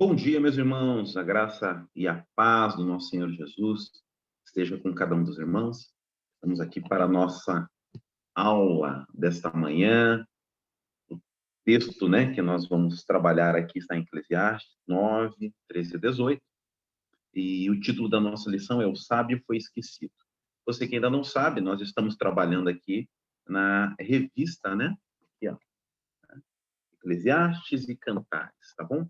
Bom dia, meus irmãos. A graça e a paz do nosso Senhor Jesus esteja com cada um dos irmãos. Estamos aqui para a nossa aula desta manhã. O texto, que nós vamos trabalhar aqui está em Eclesiastes 9, 13 e 18. E o título da nossa lição é O Sábio Foi Esquecido. Você que ainda não sabe, nós estamos trabalhando aqui na revista, Aqui, ó, Eclesiastes e Cantares, tá bom?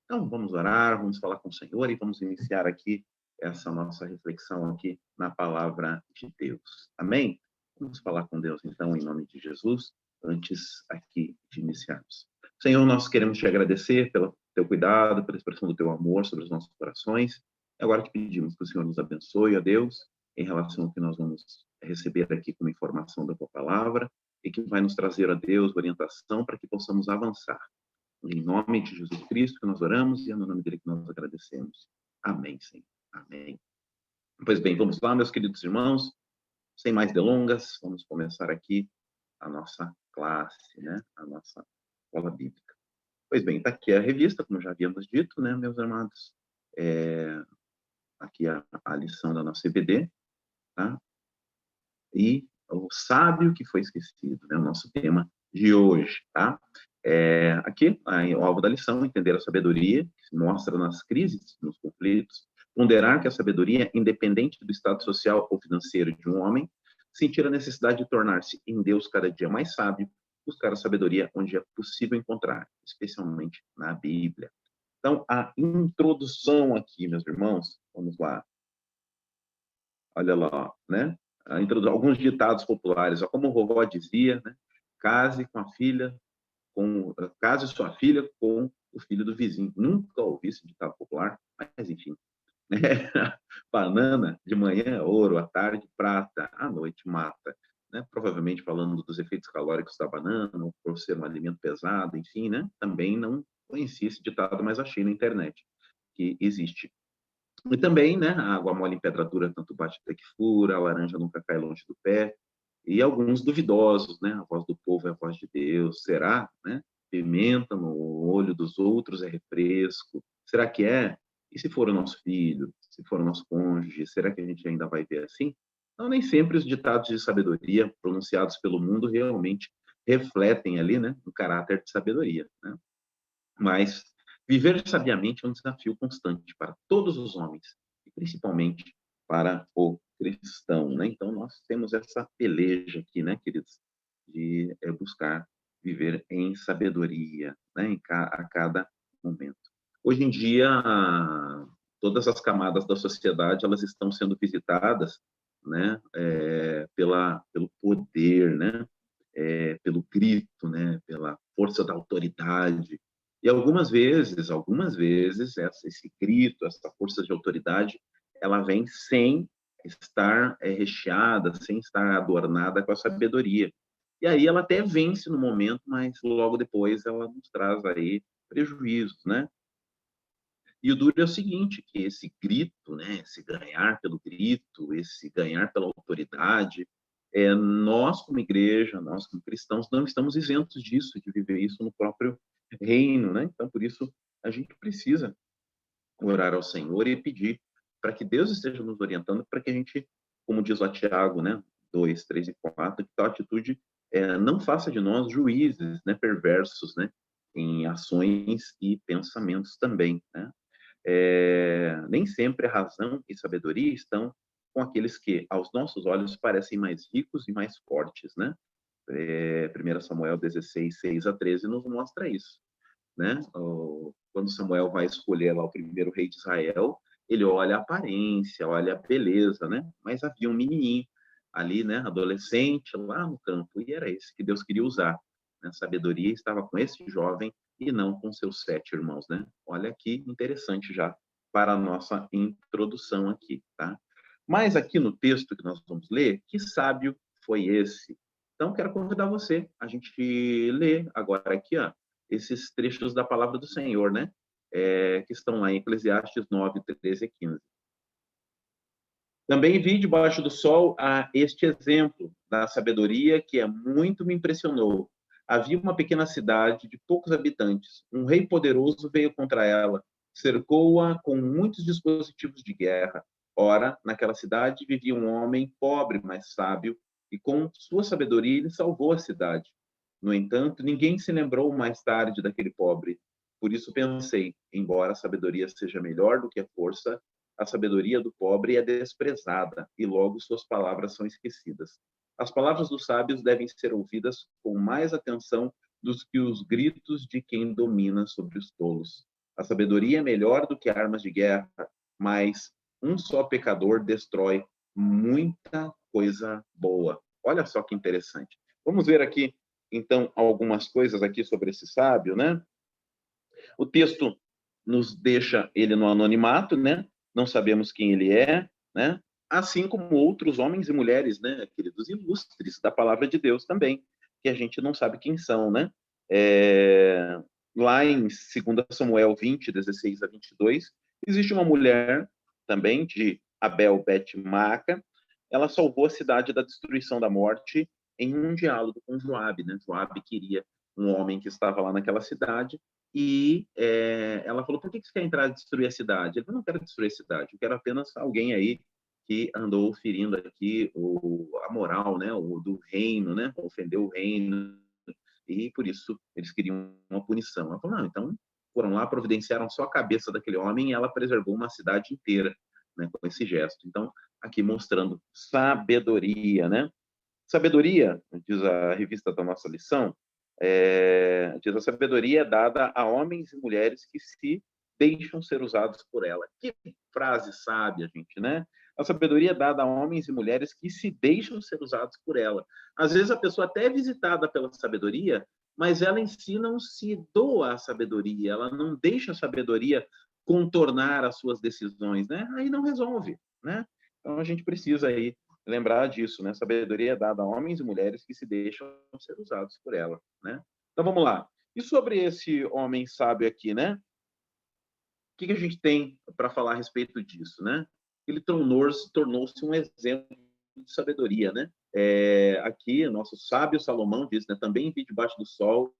Então, vamos orar, vamos falar com o Senhor e vamos iniciar aqui essa nossa reflexão aqui na palavra de Deus. Amém? Vamos falar com Deus, então, em nome de Jesus, antes aqui de iniciarmos. Senhor, nós queremos te agradecer pelo teu cuidado, pela expressão do teu amor sobre os nossos corações. E agora te pedimos que o Senhor nos abençoe, ó Deus, em relação ao que nós vamos receber aqui como informação da tua palavra e que vai nos trazer, a Deus, orientação para que possamos avançar. Em nome de Jesus Cristo que nós oramos e é no nome dele que nós agradecemos. Amém, Senhor. Amém. Pois bem, vamos lá, meus queridos irmãos. Sem mais delongas, vamos começar aqui a nossa classe, A nossa escola bíblica. Pois bem, está aqui a revista, como já havíamos dito, meus amados. Aqui a lição da nossa EBD, tá? E o sábio que foi esquecido, o nosso tema de hoje, tá? Aqui, o alvo da lição, entender a sabedoria, que se mostra nas crises, nos conflitos, ponderar que a sabedoria, independente do estado social ou financeiro de um homem, sentir a necessidade de tornar-se em Deus cada dia mais sábio, buscar a sabedoria onde é possível encontrar, especialmente na Bíblia. Então, a introdução aqui, meus irmãos, vamos lá. Olha lá, alguns ditados populares, como o vovó dizia, case com a filha, case sua filha com o filho do vizinho. Nunca ouvi esse ditado popular, mas enfim. Banana de manhã, ouro, à tarde, prata, à noite, mata. Provavelmente falando dos efeitos calóricos da banana, por ser um alimento pesado, enfim, também não conheci esse ditado, mas achei na internet que existe. E também, a água mole em pedra dura, tanto bate até que fura, a laranja nunca cai longe do pé. E alguns duvidosos, a voz do povo é a voz de Deus, será? Pimenta no olho dos outros é refresco, será que é? E se for o nosso filho, se for o nosso cônjuge, será que a gente ainda vai ver assim? Então, nem sempre os ditados de sabedoria pronunciados pelo mundo realmente refletem ali, um caráter de sabedoria, Mas viver sabiamente é um desafio constante para todos os homens, e principalmente para o cristão, Então, nós temos essa peleja aqui, queridos, de buscar viver em sabedoria, a cada momento. Hoje em dia, todas as camadas da sociedade, elas estão sendo visitadas, pelo poder, pelo grito, pela força da autoridade. E algumas vezes, esse grito, essa força de autoridade, ela vem sem estar recheada, sem estar adornada com a sabedoria. E aí ela até vence no momento, mas logo depois ela nos traz aí prejuízos, E o duro é o seguinte, que esse grito, esse ganhar pelo grito, esse ganhar pela autoridade, nós como igreja, nós como cristãos, não estamos isentos disso, de viver isso no próprio reino, Então, por isso, a gente precisa orar ao Senhor e pedir para que Deus esteja nos orientando, para que a gente, como diz lá Tiago, 2, 3 e 4, que tal atitude não faça de nós juízes, perversos, em ações e pensamentos também, nem sempre a razão e sabedoria estão com aqueles que, aos nossos olhos, parecem mais ricos e mais fortes, 1 Samuel 16, 6 a 13 nos mostra isso, Quando Samuel vai escolher lá o primeiro rei de Israel, ele olha a aparência, olha a beleza, Mas havia um menininho ali, adolescente, lá no campo, e era esse que Deus queria usar. A sabedoria estava com esse jovem e não com seus 7 irmãos, Olha que interessante já para a nossa introdução aqui, tá? Mas aqui no texto que nós vamos ler, que sábio foi esse? Então, quero convidar você a gente ler agora aqui, esses trechos da palavra do Senhor, que estão lá em Eclesiastes 9, 13 e 15. Também vi debaixo do sol este exemplo da sabedoria que muito me impressionou. Havia uma pequena cidade de poucos habitantes. Um rei poderoso veio contra ela. cercou-a com muitos dispositivos de guerra. Ora, naquela cidade vivia um homem pobre, mas sábio, e com sua sabedoria ele salvou a cidade. No entanto, ninguém se lembrou mais tarde daquele pobre. Por isso pensei, embora a sabedoria seja melhor do que a força, a sabedoria do pobre é desprezada, e logo suas palavras são esquecidas. As palavras dos sábios devem ser ouvidas com mais atenção do que os gritos de quem domina sobre os tolos. A sabedoria é melhor do que armas de guerra, mas um só pecador destrói muita coisa boa. Olha só que interessante. Vamos ver aqui, então, algumas coisas aqui sobre esse sábio, né? O texto nos deixa ele no anonimato, né? Não sabemos quem ele é, né? Assim como outros homens e mulheres, né, queridos ilustres da palavra de Deus também, que a gente não sabe quem são, né? Lá em 2 Samuel 20, 16 a 22, existe uma mulher também de Abel Bet-Maca. Ela salvou a cidade da destruição da morte em um diálogo com Joabe, né? Joabe queria um homem que estava lá naquela cidade e ela falou: por que você quer entrar e destruir a cidade? Ele falou: não quero destruir a cidade, eu quero apenas alguém aí que andou ferindo aqui a moral, né, do reino, né, ofendeu o reino, e por isso eles queriam uma punição. Ela falou: não, então foram lá, providenciaram só a cabeça daquele homem e ela preservou uma cidade inteira, né, com esse gesto. Então, aqui mostrando sabedoria, né? Sabedoria, diz a revista da nossa lição, diz: a sabedoria é dada a homens e mulheres que se deixam ser usados por ela. Que frase sábia, gente, né? A sabedoria é dada a homens e mulheres que se deixam ser usados por ela. Às vezes a pessoa até é visitada pela sabedoria, mas ela em si não se doa à sabedoria, ela não deixa a sabedoria contornar as suas decisões, né? Aí não resolve, né? Então a gente precisa aí lembrar disso, né? Sabedoria é dada a homens e mulheres que se deixam ser usados por ela, né? Então vamos lá. E sobre esse homem sábio aqui, né? O que a gente tem para falar a respeito disso, né? Ele tornou-se um exemplo de sabedoria, né? Aqui, o nosso sábio Salomão diz, né? Também vi debaixo do sol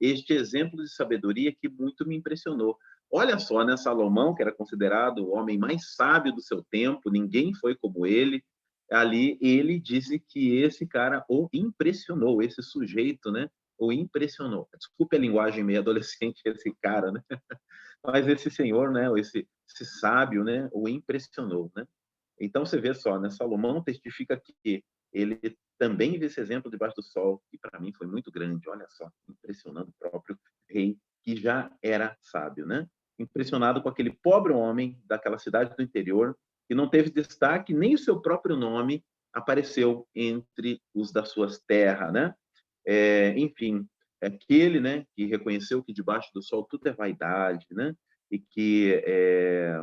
este exemplo de sabedoria que muito me impressionou. Olha só, né? Salomão, que era considerado o homem mais sábio do seu tempo, ninguém foi como ele. Ali, ele disse que esse cara o impressionou, esse sujeito, né? O impressionou. Desculpe a linguagem meio adolescente, esse cara, né? Mas esse senhor, né? Esse sábio, né? O impressionou, né? Então, você vê só, né? Salomão testifica que ele também viu esse exemplo debaixo do sol, que para mim foi muito grande. Olha só, impressionando o próprio rei, que já era sábio, né? Impressionado com aquele pobre homem daquela cidade do interior, que não teve destaque, nem o seu próprio nome apareceu entre os das suas terras, né? Enfim, aquele, né, que reconheceu que debaixo do sol tudo é vaidade, né? E que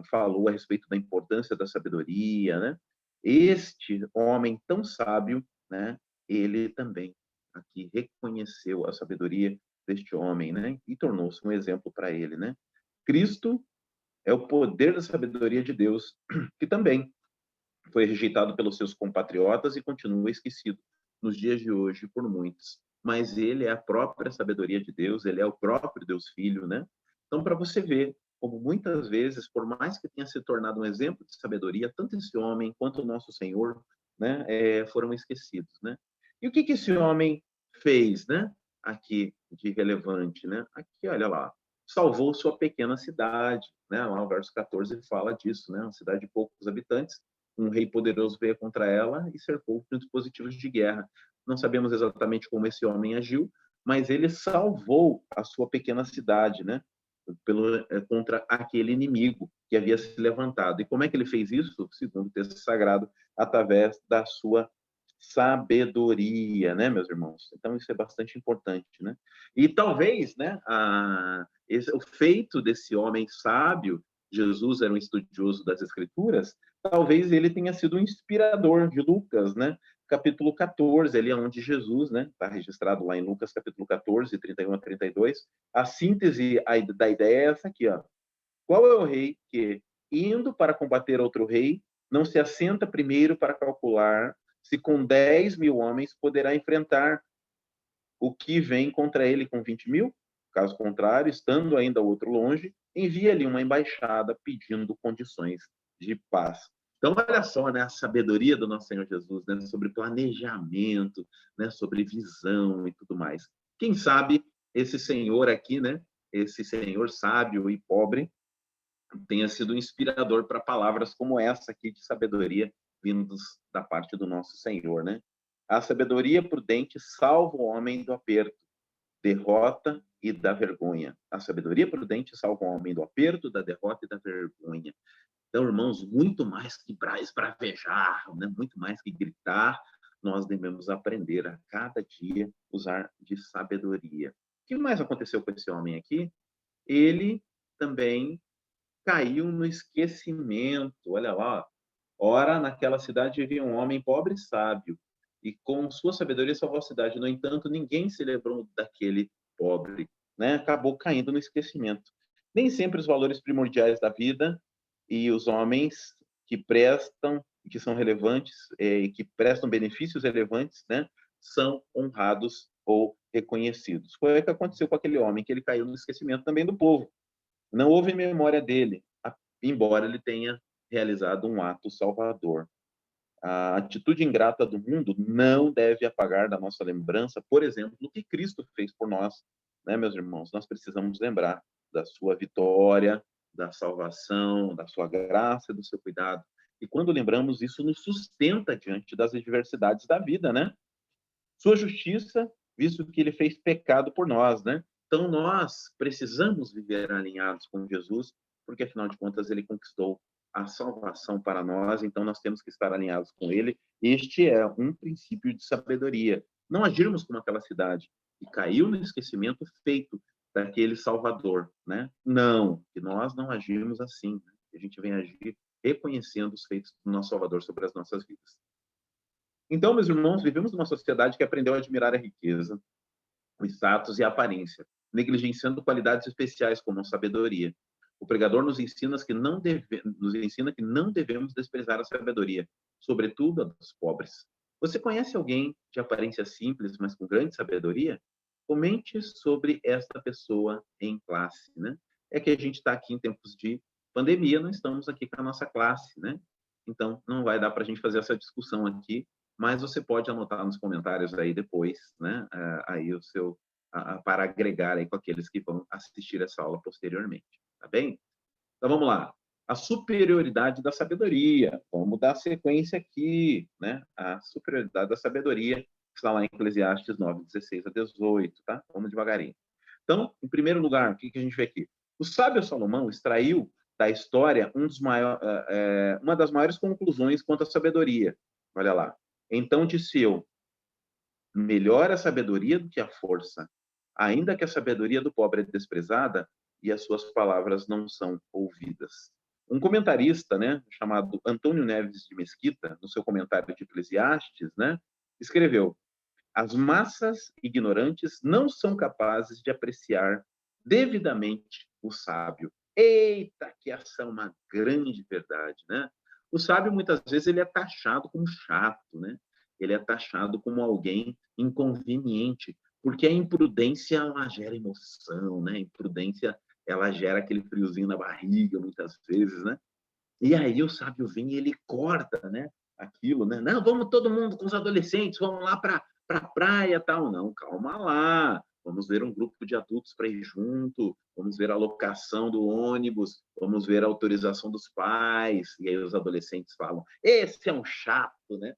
falou a respeito da importância da sabedoria, né? Este homem tão sábio, né? Ele também aqui reconheceu a sabedoria deste homem, né? E tornou-se um exemplo para ele, né? Cristo é o poder da sabedoria de Deus, que também foi rejeitado pelos seus compatriotas e continua esquecido nos dias de hoje por muitos. Mas ele é a própria sabedoria de Deus, ele é o próprio Deus Filho, né? Então, para você ver como muitas vezes, por mais que tenha se tornado um exemplo de sabedoria, tanto esse homem quanto o nosso Senhor, né, foram esquecidos, né? E o que esse homem fez, né? Aqui de relevante, né? Aqui, olha lá, salvou sua pequena cidade, né? Lá o verso 14 fala disso, né? Uma cidade de poucos habitantes, um rei poderoso veio contra ela e cercou com dispositivos de guerra. Não sabemos exatamente como esse homem agiu, mas ele salvou a sua pequena cidade, né? Contra aquele inimigo que havia se levantado. E como é que ele fez isso? Segundo o texto sagrado, através da sua sabedoria, né, meus irmãos? Então isso é bastante importante, né? E talvez, né, o feito desse homem sábio, Jesus era um estudioso das Escrituras, talvez ele tenha sido o inspirador de Lucas, né? Capítulo 14, ali onde Jesus, né, está registrado lá em Lucas, capítulo 14, 31 a 32. A síntese da ideia é essa aqui, ó. Qual é o rei que, indo para combater outro rei, não se assenta primeiro para calcular se com 10 mil homens poderá enfrentar o que vem contra ele com 20 mil? Caso contrário, estando ainda o outro longe, envia-lhe uma embaixada pedindo condições de paz. Então, olha só, né, a sabedoria do nosso Senhor Jesus, né, sobre planejamento, né, sobre visão e tudo mais. Quem sabe esse Senhor aqui, né, esse Senhor sábio e pobre, tenha sido inspirador para palavras como essa aqui de sabedoria vindos da parte do nosso Senhor, né? A sabedoria prudente salva o homem do aperto, derrota e da vergonha. A sabedoria prudente salva o homem do aperto, da derrota e da vergonha. Então, irmãos, muito mais que esbravejar, né? Muito mais que gritar, nós devemos aprender a cada dia usar de sabedoria. O que mais aconteceu com esse homem aqui? Ele também caiu no esquecimento. Olha lá, ora, naquela cidade vivia um homem pobre e sábio, e com sua sabedoria salvou a cidade. No entanto, ninguém se lembrou daquele pobre, né? Acabou caindo no esquecimento. Nem sempre os valores primordiais da vida e os homens que prestam, que são relevantes e que prestam benefícios relevantes, né, são honrados ou reconhecidos. Foi o que aconteceu com aquele homem, que ele caiu no esquecimento também do povo. Não houve memória dele, embora ele tenha realizado um ato salvador. A atitude ingrata do mundo não deve apagar da nossa lembrança, por exemplo, o que Cristo fez por nós, né, meus irmãos? Nós precisamos lembrar da sua vitória, da salvação, da sua graça, do seu cuidado. E quando lembramos, isso nos sustenta diante das adversidades da vida, né? Sua justiça, visto que ele fez pecado por nós, né? Então nós precisamos viver alinhados com Jesus, porque afinal de contas ele conquistou a salvação para nós, então nós temos que estar alinhados com ele. Este é um princípio de sabedoria. Não agirmos como aquela cidade que caiu no esquecimento feito daquele Salvador, né? Não, que nós não agimos assim, né? A gente vem agir reconhecendo os feitos do nosso Salvador sobre as nossas vidas. Então, meus irmãos, vivemos numa sociedade que aprendeu a admirar a riqueza, o status e a aparência, negligenciando qualidades especiais como a sabedoria. O pregador nos ensina que não devemos desprezar a sabedoria, sobretudo a dos pobres. Você conhece alguém de aparência simples, mas com grande sabedoria? Comente sobre esta pessoa em classe, né? É que a gente está aqui em tempos de pandemia, não estamos aqui com a nossa classe, né? Então, não vai dar para a gente fazer essa discussão aqui, mas você pode anotar nos comentários aí depois, né? Aí o seu para agregar aí com aqueles que vão assistir essa aula posteriormente, tá bem? Então vamos lá. A superioridade da sabedoria. Vamos dar sequência aqui, né? A superioridade da sabedoria está lá em Eclesiastes 9, 16 a 18, tá? Vamos devagarinho. Então, em primeiro lugar, o que a gente vê aqui? O sábio Salomão extraiu da história uma das maiores conclusões quanto à sabedoria. Olha lá. Então disse eu, melhor a sabedoria do que a força, ainda que a sabedoria do pobre é desprezada e as suas palavras não são ouvidas. Um comentarista, né, chamado Antônio Neves de Mesquita, no seu comentário de Eclesiastes, né, escreveu: as massas ignorantes não são capazes de apreciar devidamente o sábio. Eita, que essa é uma grande verdade, né? O sábio, muitas vezes, ele é taxado como chato, né? Ele é taxado como alguém inconveniente, porque a imprudência, ela gera emoção, né? A imprudência, ela gera aquele friozinho na barriga, muitas vezes, né? E aí o sábio vem e ele corta, né? Aquilo, né? Não, vamos todo mundo com os adolescentes, vamos lá para a praia, tal. Não, calma lá. Vamos ver um grupo de adultos para ir junto, vamos ver a locação do ônibus, vamos ver a autorização dos pais. E aí os adolescentes falam: esse é um chato, né?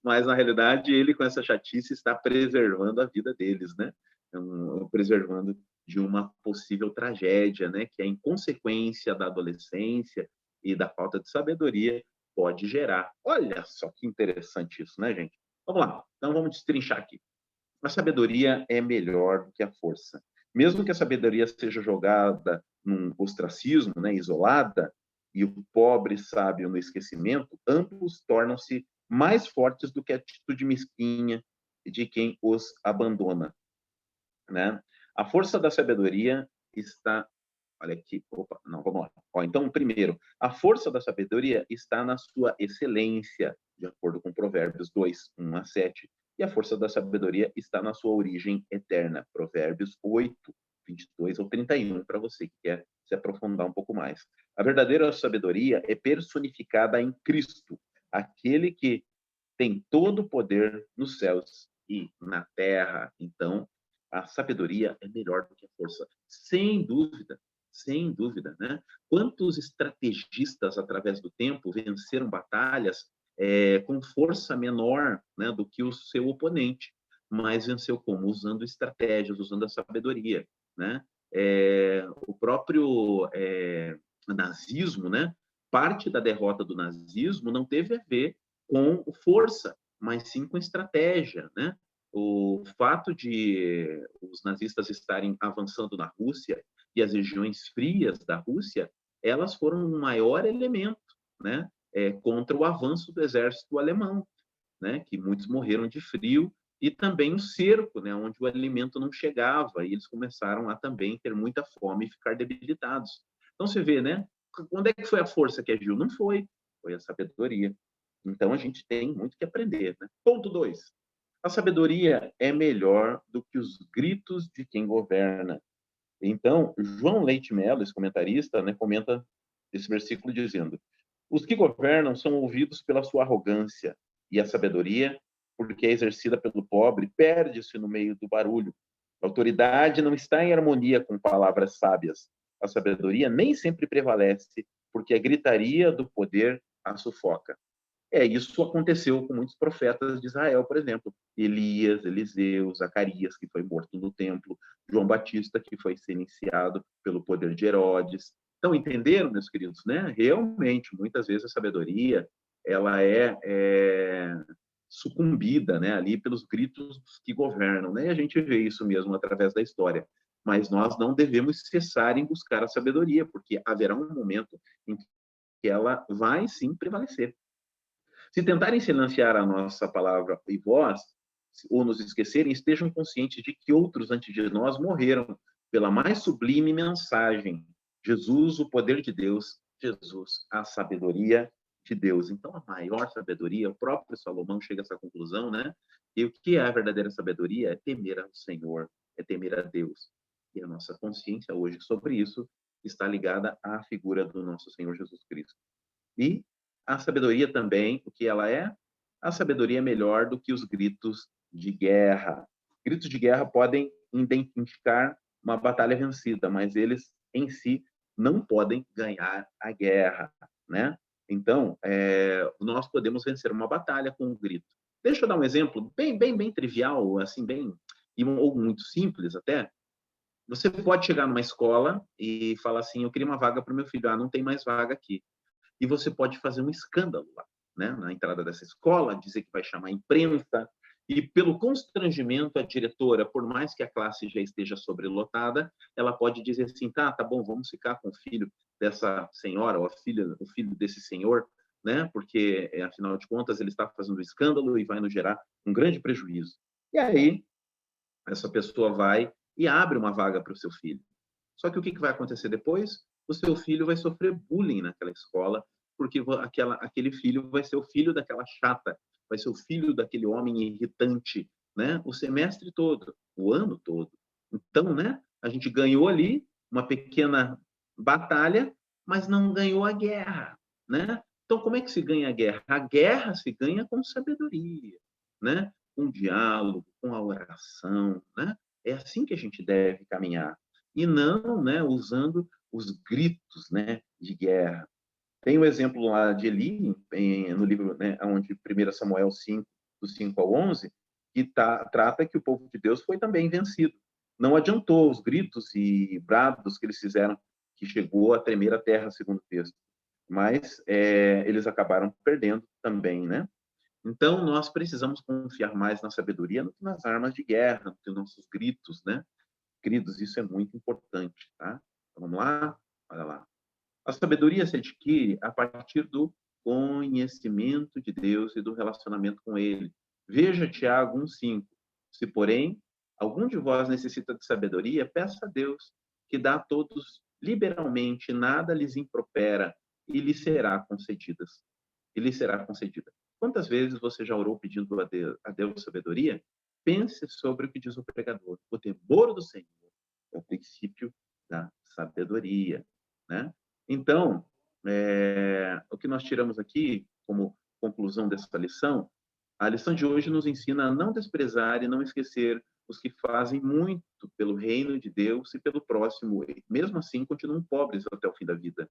Mas na realidade ele com essa chatice está preservando a vida deles, né? Preservando de uma possível tragédia, né? Que é em consequência da adolescência e da falta de sabedoria pode gerar. Olha só que interessante isso, né, gente? Vamos lá. Então vamos destrinchar aqui. A sabedoria é melhor do que a força. Mesmo que a sabedoria seja jogada num ostracismo, né, isolada, e o pobre sábio no esquecimento, ambos tornam-se mais fortes do que a atitude mesquinha de quem os abandona, né? A força da sabedoria está, olha aqui, opa, não, vamos lá. Ó, então, primeiro, a força da sabedoria está na sua excelência, de acordo com Provérbios 2, 1 a 7. e a força da sabedoria está na sua origem eterna. Provérbios 8, 22 ou 31, para você que quer se aprofundar um pouco mais. A verdadeira sabedoria é personificada em Cristo, aquele que tem todo o poder nos céus e na terra. Então, a sabedoria é melhor do que a força, sem dúvida, né? Quantos estrategistas, através do tempo, venceram batalhas com força menor, né, do que o seu oponente, mas venceu como? Usando estratégias, usando a sabedoria, né? O próprio nazismo, né? Parte da derrota do nazismo não teve a ver com força, mas sim com estratégia, né? O fato de os nazistas estarem avançando na Rússia e as regiões frias da Rússia, elas foram um maior elemento, né? Contra o avanço do exército alemão, né? Que muitos morreram de frio, e também o cerco, né? Onde o alimento não chegava, e eles começaram a também ter muita fome e ficar debilitados. Então, você vê, né? Onde é que foi a força que agiu? Não foi, foi a sabedoria. Então, a gente tem muito que aprender, né? Ponto 2. A sabedoria é melhor do que os gritos de quem governa. Então, João Leite Mello, esse comentarista, né, comenta esse versículo dizendo: os que governam são ouvidos pela sua arrogância, e a sabedoria, porque é exercida pelo pobre, perde-se no meio do barulho. A autoridade não está em harmonia com palavras sábias. A sabedoria nem sempre prevalece, porque a gritaria do poder a sufoca. Isso aconteceu com muitos profetas de Israel, por exemplo. Elias, Eliseu, Zacarias, que foi morto no templo, João Batista, que foi silenciado pelo poder de Herodes. Então, entenderam, meus queridos, né? Realmente, muitas vezes a sabedoria, ela é sucumbida, né, ali pelos gritos dos que governam, né? E a gente vê isso mesmo através da história. Mas nós não devemos cessar em buscar a sabedoria, porque haverá um momento em que ela vai sim prevalecer. Se tentarem silenciar a nossa palavra e voz, ou nos esquecerem, estejam conscientes de que outros antes de nós morreram pela mais sublime mensagem: Jesus, o poder de Deus, Jesus, a sabedoria de Deus. Então, a maior sabedoria, o próprio Salomão chega a essa conclusão, né? E o que é a verdadeira sabedoria? É temer ao Senhor, é temer a Deus. E a nossa consciência hoje sobre isso está ligada à figura do nosso Senhor Jesus Cristo. E a sabedoria também, o que ela é? A sabedoria é melhor do que os gritos de guerra. Gritos de guerra podem identificar uma batalha vencida, mas eles em si não podem ganhar a guerra, né? Então, nós podemos vencer uma batalha com um grito. Deixa eu dar um exemplo bem trivial, assim, ou muito simples até. Você pode chegar numa escola e falar assim: eu queria uma vaga para o meu filho. Ah, não tem mais vaga aqui. E você pode fazer um escândalo lá, né, na entrada dessa escola, dizer que vai chamar a imprensa, e pelo constrangimento, a diretora, por mais que a classe já esteja sobrelotada, ela pode dizer assim: tá bom, vamos ficar com o filho dessa senhora, ou o filho desse senhor, né, porque, afinal de contas, ele está fazendo escândalo e vai nos gerar um grande prejuízo. E aí, essa pessoa vai e abre uma vaga para o seu filho. Só que o que vai acontecer depois? O seu filho vai sofrer bullying naquela escola, porque aquele filho vai ser o filho daquela chata, vai ser o filho daquele homem irritante, né? O semestre todo, o ano todo. Então, né? A gente ganhou ali uma pequena batalha, mas não ganhou a guerra, né? Então, como é que se ganha a guerra? A guerra se ganha com sabedoria, né? Com diálogo, com a oração, né? É assim que a gente deve caminhar e não, né, usando os gritos, né, de guerra. Tem o exemplo lá de Eli, no livro, né, onde 1 Samuel 5, do 5 ao 11, que trata que o povo de Deus foi também vencido. Não adiantou os gritos e brados que eles fizeram, que chegou a tremer a terra, segundo o texto. Mas eles acabaram perdendo também, né? Então, nós precisamos confiar mais na sabedoria do que nas armas de guerra, do que nos nossos gritos, né? Queridos, isso é muito importante, tá? Então, vamos lá? Olha lá. A sabedoria se adquire a partir do conhecimento de Deus e do relacionamento com Ele. Veja Tiago 1,5. Se, porém, algum de vós necessita de sabedoria, peça a Deus, que dá a todos liberalmente, nada lhes impropera, e lhe será concedida. Quantas vezes você já orou pedindo a Deus sabedoria? Pense sobre o que diz o pregador. O temor do Senhor é o princípio da sabedoria, né? Então, o que nós tiramos aqui como conclusão dessa lição, a lição de hoje nos ensina a não desprezar e não esquecer os que fazem muito pelo reino de Deus e pelo próximo, e mesmo assim continuam pobres até o fim da vida.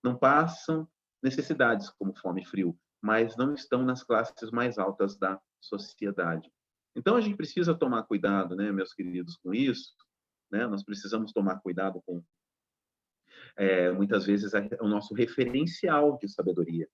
Não passam necessidades como fome e frio, mas não estão nas classes mais altas da sociedade. Então a gente precisa tomar cuidado, né, meus queridos, com isso, né? Nós precisamos tomar cuidado com muitas vezes o nosso referencial de sabedoria.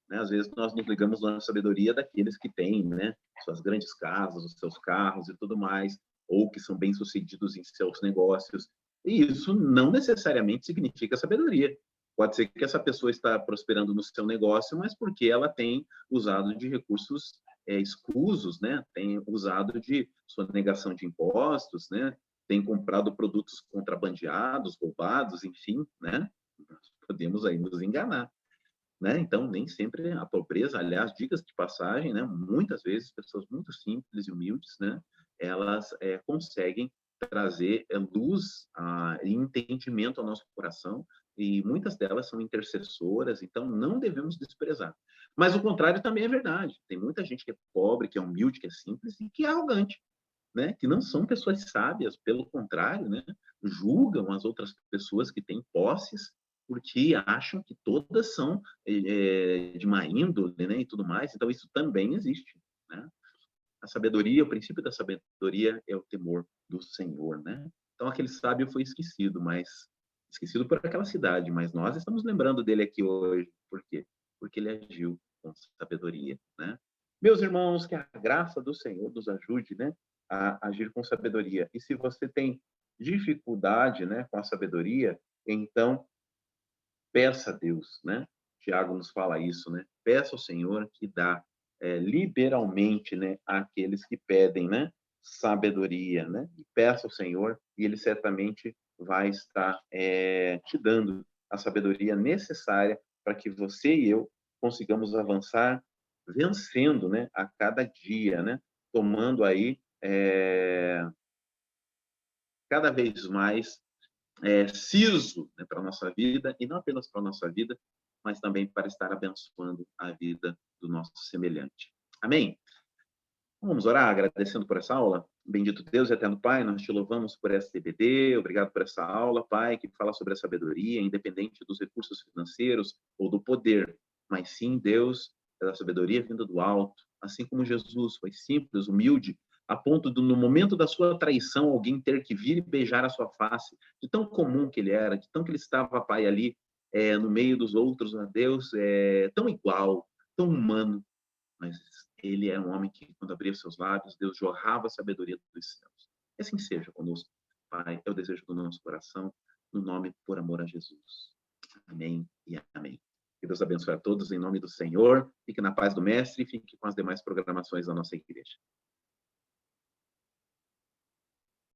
Né? Às vezes nós nos ligamos na sabedoria daqueles que têm, né, suas grandes casas, os seus carros e tudo mais, ou que são bem-sucedidos em seus negócios. E isso não necessariamente significa sabedoria. Pode ser que essa pessoa está prosperando no seu negócio, mas porque ela tem usado de recursos escusos, né? Tem usado de sonegação de impostos, né? Tem comprado produtos contrabandeados, roubados, enfim, né? Podemos aí nos enganar. Né? Então, nem sempre a pobreza, aliás, dicas de passagem, né? Muitas vezes pessoas muito simples e humildes, né? Elas conseguem trazer luz e entendimento ao nosso coração, e muitas delas são intercessoras, então não devemos desprezar. Mas o contrário também é verdade. Tem muita gente que é pobre, que é humilde, que é simples e que é arrogante, né? Que não são pessoas sábias, pelo contrário, né? Julgam as outras pessoas que têm posses porque acham que todas são de má índole, né? E tudo mais. Então isso também existe, né? A sabedoria, o princípio da sabedoria é o temor do Senhor, né? Então aquele sábio foi esquecido, mas esquecido por aquela cidade, mas nós estamos lembrando dele aqui hoje. Por quê? Porque ele agiu com sabedoria, né? Meus irmãos, que a graça do Senhor nos ajude, né, a agir com sabedoria. E se você tem dificuldade, né, com a sabedoria, então peça a Deus, né? Tiago nos fala isso, né? Peça ao Senhor que dá liberalmente, né, àqueles que pedem, né, sabedoria, né? E peça ao Senhor e Ele certamente vai estar te dando a sabedoria necessária para que você e eu consigamos avançar vencendo, né, a cada dia, né? Tomando aí cada vez mais siso, né, para a nossa vida, e não apenas para a nossa vida, mas também para estar abençoando a vida do nosso semelhante. Amém? Vamos orar agradecendo por essa aula? Bendito Deus e eterno Pai, nós te louvamos por essa TBD, obrigado por essa aula, Pai, que fala sobre a sabedoria, independente dos recursos financeiros ou do poder, mas sim, Deus, pela sabedoria vinda do alto, assim como Jesus foi simples, humilde, a ponto de, no momento da sua traição, alguém ter que vir e beijar a sua face, de tão comum que ele era, de tão que ele estava, Pai, ali, no meio dos outros, a Deus, tão igual, tão humano, mas ele é um homem que, quando abria seus lábios, Deus jorrava a sabedoria dos céus. E assim seja conosco, Pai, é o desejo do nosso coração, no nome por amor a Jesus. Amém e amém. Que Deus abençoe a todos em nome do Senhor, fique na paz do Mestre e fique com as demais programações da nossa igreja.